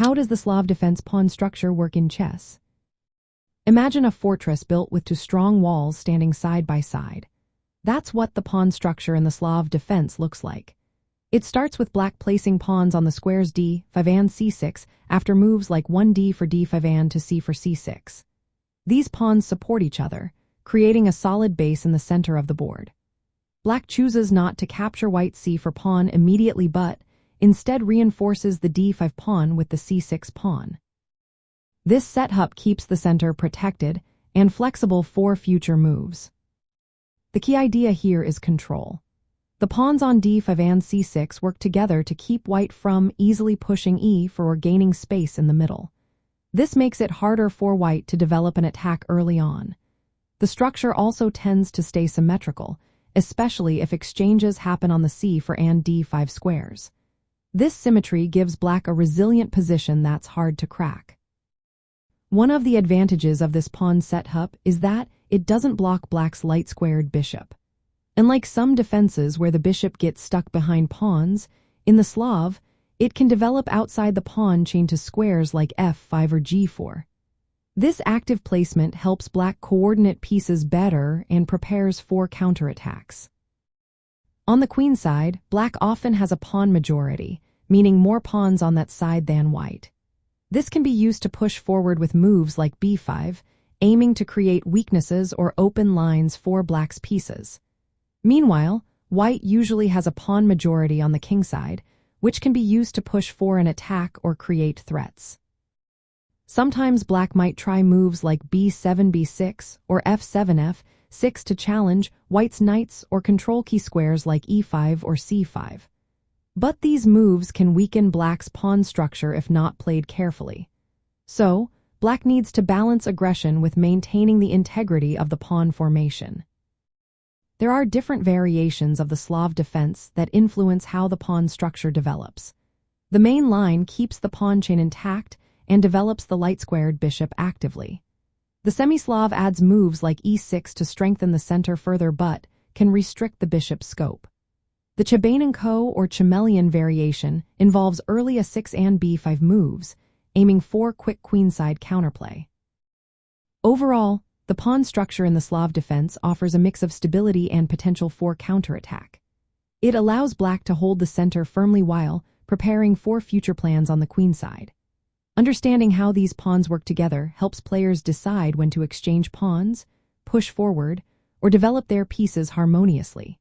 How does the Slav defense pawn structure work in chess? Imagine a fortress built with two strong walls standing side by side. That's what the pawn structure in the Slav defense looks like. It starts with black placing pawns on the squares d5 and c6 after moves like 1d for d5 and to c for c6. These pawns support each other, creating a solid base in the center of the board. Black chooses not to capture white c4 pawn immediately but instead reinforces the d5 pawn with the c6 pawn. This setup keeps the center protected and flexible for future moves. The key idea here is control. The pawns on d5 and c6 work together to keep white from easily pushing e4 or gaining space in the middle. This makes it harder for white to develop an attack early on. The structure also tends to stay symmetrical, especially if exchanges happen on the c4 and d5 squares. This symmetry gives black a resilient position that's hard to crack. One of the advantages of this pawn setup is that it doesn't block black's light-squared bishop. Unlike some defenses where the bishop gets stuck behind pawns, in the Slav, it can develop outside the pawn chain to squares like f5 or g4. This active placement helps black coordinate pieces better and prepares for counterattacks. On the queen side, black often has a pawn majority, meaning more pawns on that side than white. This can be used to push forward with moves like b5, aiming to create weaknesses or open lines for black's pieces. Meanwhile, white usually has a pawn majority on the king side, which can be used to push for an attack or create threats. Sometimes black might try moves like b7, b6, or f7, f6 to challenge white's knights or control key squares like e5 or c5. But these moves can weaken black's pawn structure if not played carefully. So, black needs to balance aggression with maintaining the integrity of the pawn formation. There are different variations of the Slav defense that influence how the pawn structure develops. The main line keeps the pawn chain intact and develops the light-squared bishop actively. The semi-Slav adds moves like e6 to strengthen the center further but can restrict the bishop's scope. The Chebanenko or Chmelian variation involves early a6 and b5 moves, aiming for quick queenside counterplay. Overall, the pawn structure in the Slav defense offers a mix of stability and potential for counterattack. It allows black to hold the center firmly while preparing for future plans on the queen side. Understanding how these pawns work together helps players decide when to exchange pawns, push forward, or develop their pieces harmoniously.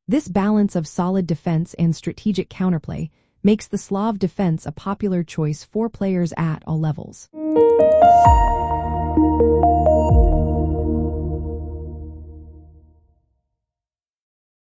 This balance of solid defense and strategic counterplay makes the Slav defense a popular choice for players at all levels.